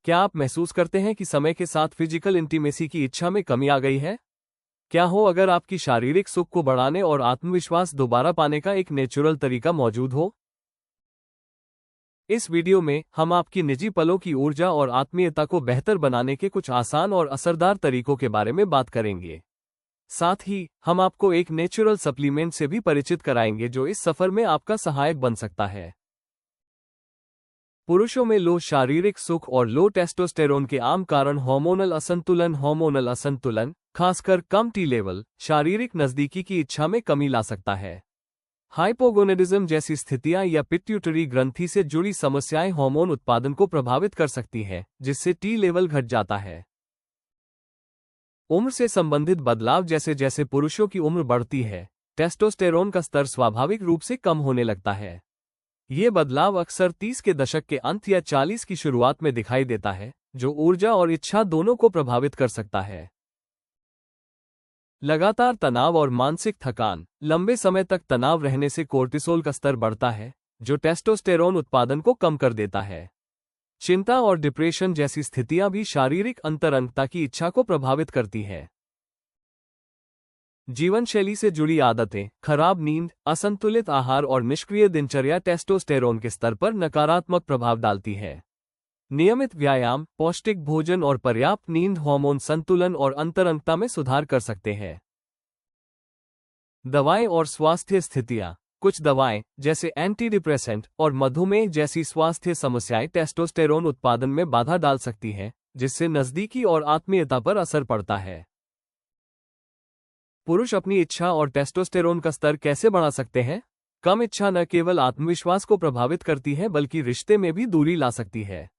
क्या आप महसूस करते हैं कि समय के साथ फिजिकल इंटीमेसी की इच्छा में कमी आ गई है? क्या हो अगर आपकी शारीरिक सुख को बढ़ाने और आत्मविश्वास दोबारा पाने का एक नेचुरल तरीका मौजूद हो? इस वीडियो में हम आपकी निजी पलों की ऊर्जा और आत्मीयता को बेहतर बनाने के कुछ आसान और असरदार तरीकों के बारे में बात करेंगे। साथ ही हम आपको एक नेचुरल सप्लीमेंट से भी परिचित कराएंगे जो इस सफर में आपका सहायक बन सकता है। पुरुषों में लो शारीरिक सुख और लो टेस्टोस्टेरोन के आम कारण हार्मोनल असंतुलन, खासकर कम टी लेवल, शारीरिक नजदीकी की इच्छा में कमी ला सकता है। हाइपोगोनेडिज्म जैसी स्थितियां या पिट्यूटरी ग्रंथि से जुड़ी समस्याएं हार्मोन उत्पादन को प्रभावित कर सकती हैं, जिससे टी लेवल घट जाता है। उम्र से संबंधित बदलाव जैसे जैसे पुरुषों की उम्र बढ़ती है, टेस्टोस्टेरोन का स्तर स्वाभाविक रूप से कम होने लगता है। ये बदलाव अक्सर 30 के दशक के अंत या 40 की शुरुआत में दिखाई देता है, जो ऊर्जा और इच्छा दोनों को प्रभावित कर सकता है। लगातार तनाव और मानसिक थकान, लंबे समय तक तनाव रहने से कोर्टिसोल का स्तर बढ़ता है, जो टेस्टोस्टेरोन उत्पादन को कम कर देता है। चिंता और डिप्रेशन जैसी स्थितियां भी शारीरिक अंतरंगता की इच्छा को प्रभावित करती हैं। जीवनशैली से जुड़ी आदतें, खराब नींद, असंतुलित आहार और निष्क्रिय दिनचर्या टेस्टोस्टेरोन के स्तर पर नकारात्मक प्रभाव डालती है। नियमित व्यायाम, पौष्टिक भोजन और पर्याप्त नींद हार्मोन संतुलन और अंतरंगता में सुधार कर सकते हैं। दवाएं और स्वास्थ्य स्थितियां। कुछ दवाएं, जैसे एंटीडिप्रेसेंट और मधुमेह जैसी स्वास्थ्य समस्याएं टेस्टोस्टेरोन उत्पादन में बाधा डाल सकती हैं, जिससे नजदीकी और आत्मीयता पर असर पड़ता है। पुरुष अपनी इच्छा और टेस्टोस्टेरोन का स्तर कैसे बढ़ा सकते हैं? कम इच्छा न केवल आत्मविश्वास को प्रभावित करती है बल्कि रिश्ते में भी दूरी ला सकती है।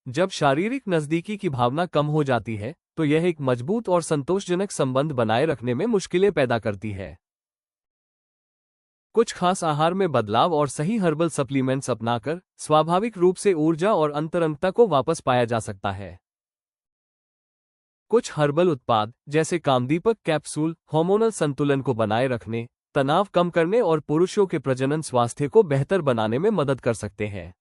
जब शारीरिक नजदीकी की भावना कम हो जाती है, तो यह एक मजबूत और संतोषजनक संबंध बनाए रखने में मुश्किलें पैदा करती है। कुछ खास आहार में बदलाव और सही हर्बल सप्लीमेंट्स अपनाकर स्वाभाविक रूप से ऊर्जा और अंतरंगता को वापस पाया जा सकता है। कुछ हर्बल उत्पाद, जैसे कामदीपक कैप्सूल, हार्मोनल संतुलन को बनाए रखने, तनाव कम करने और पुरुषों के प्रजनन स्वास्थ्य को बेहतर बनाने में मदद कर सकते हैं।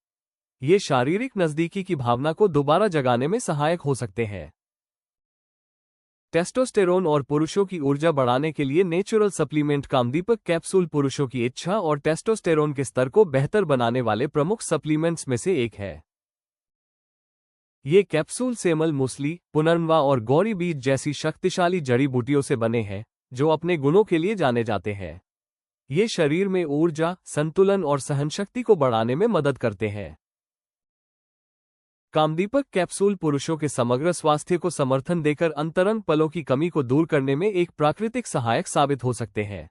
ये शारीरिक नजदीकी की भावना को दोबारा जगाने में सहायक हो सकते हैं। टेस्टोस्टेरोन और पुरुषों की ऊर्जा बढ़ाने के लिए नेचुरल सप्लीमेंट कामदीपक कैप्सूल पुरुषों की इच्छा और टेस्टोस्टेरोन के स्तर को बेहतर बनाने वाले प्रमुख सप्लीमेंट्स में से एक है। ये कैप्सूल सेमल मूसली, पुनर्नवा और गौरी बीज जैसी शक्तिशाली जड़ी बूटियों से बने हैं, जो अपने गुणों के लिए जाने जाते हैं। ये शरीर में ऊर्जा, संतुलन और सहनशक्ति को बढ़ाने में मदद करते हैं। कामदीपक कैप्सूल पुरुषों के समग्र स्वास्थ्य को समर्थन देकर अंतरंग पलों की कमी को दूर करने में एक प्राकृतिक सहायक साबित हो सकते हैं।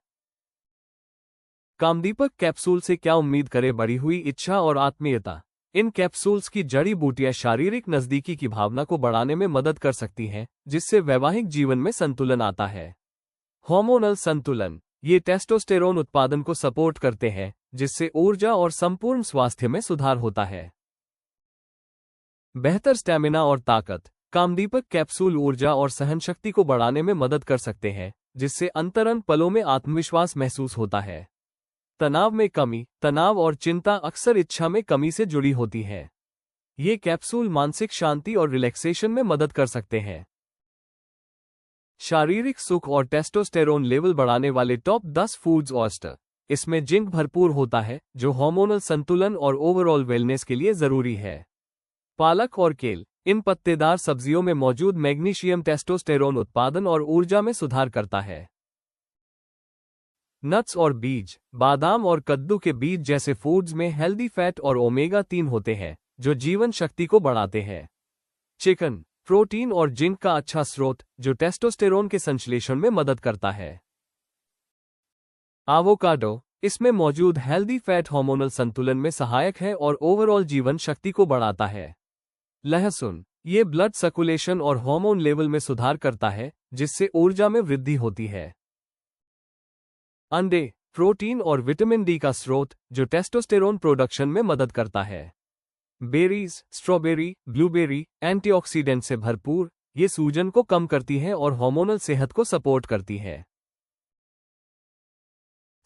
कामदीपक कैप्सूल से क्या उम्मीद करें? बढ़ी हुई इच्छा और आत्मीयता। इन कैप्सूल्स की जड़ी बूटियां शारीरिक नजदीकी की भावना को बढ़ाने में मदद कर सकती हैं, जिससे वैवाहिक जीवन में संतुलन आता है। हार्मोनल संतुलन। ये टेस्टोस्टेरोन उत्पादन को सपोर्ट करते हैं, जिससे ऊर्जा और संपूर्ण स्वास्थ्य में सुधार होता है। बेहतर स्टैमिना और ताकत। कामदीपक कैप्सूल ऊर्जा और सहनशक्ति को बढ़ाने में मदद कर सकते हैं, जिससे अंतरंग पलों में आत्मविश्वास महसूस होता है। तनाव में कमी। तनाव और चिंता अक्सर इच्छा में कमी से जुड़ी होती है। ये कैप्सूल मानसिक शांति और रिलैक्सेशन में मदद कर सकते हैं। शारीरिक सुख और टेस्टोस्टेरोन लेवल बढ़ाने वाले टॉप 10 फूड्स। ऑयस्टर। इसमें जिंक भरपूर होता है, जो हार्मोनल संतुलन और ओवरऑल वेलनेस के लिए जरूरी है। पालक और केल। इन पत्तेदार सब्जियों में मौजूद मैग्नीशियम टेस्टोस्टेरोन उत्पादन और ऊर्जा में सुधार करता है। नट्स और बीज। बादाम और कद्दू के बीज जैसे फूड्स में हेल्दी फैट और ओमेगा 3 होते हैं, जो जीवन शक्ति को बढ़ाते हैं। चिकन। प्रोटीन और जिंक का अच्छा स्रोत, जो टेस्टोस्टेरोन के संश्लेषण में मदद करता है। एवोकाडो। इसमें मौजूद हेल्दी फैट हार्मोनल संतुलन में सहायक है और ओवरऑल जीवन शक्ति को बढ़ाता है। लहसुन। ये ब्लड सर्कुलेशन और हार्मोन लेवल में सुधार करता है, जिससे ऊर्जा में वृद्धि होती है। अंडे। प्रोटीन और विटामिन डी का स्रोत, जो टेस्टोस्टेरोन प्रोडक्शन में मदद करता है। बेरीज, स्ट्रॉबेरी, ब्लूबेरी, एंटीऑक्सीडेंट से भरपूर, ये सूजन को कम करती है और हार्मोनल सेहत को सपोर्ट करती है।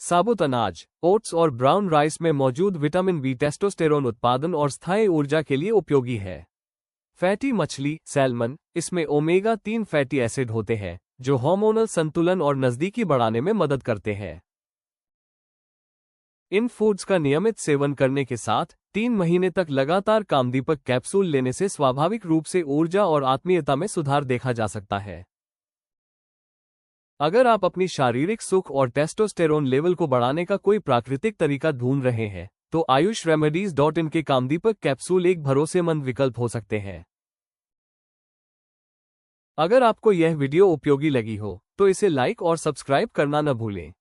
साबुत अनाज। ओट्स और ब्राउन राइस में मौजूद विटामिन बी टेस्टोस्टेरोन उत्पादन और स्थायी ऊर्जा के लिए उपयोगी है। फैटी मछली सैल्मन, इसमें ओमेगा-3 फैटी एसिड होते हैं जो हार्मोनल संतुलन और नजदीकी बढ़ाने में मदद करते हैं। इन फूड्स का नियमित सेवन करने के साथ 3 महीने तक लगातार कामदीपक कैप्सूल लेने से स्वाभाविक रूप से ऊर्जा और आत्मीयता में सुधार देखा जा सकता है। अगर आप अपनी शारीरिक सुख और टेस्टोस्टेरोन लेवल को बढ़ाने का कोई प्राकृतिक तरीका ढूंढ रहे हैं, तो ayushremedies.in के कामदीपक कैप्सूल एक भरोसेमंद विकल्प हो सकते हैं। अगर आपको यह वीडियो उपयोगी लगी हो, तो इसे लाइक और सब्सक्राइब करना न भूलें।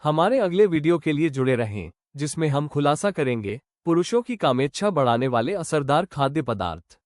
हमारे अगले वीडियो के लिए जुड़े रहें, जिसमें हम खुलासा करेंगे पुरुषों की कामेच्छा बढ़ाने वाले असरदार खाद्य पदार्थ।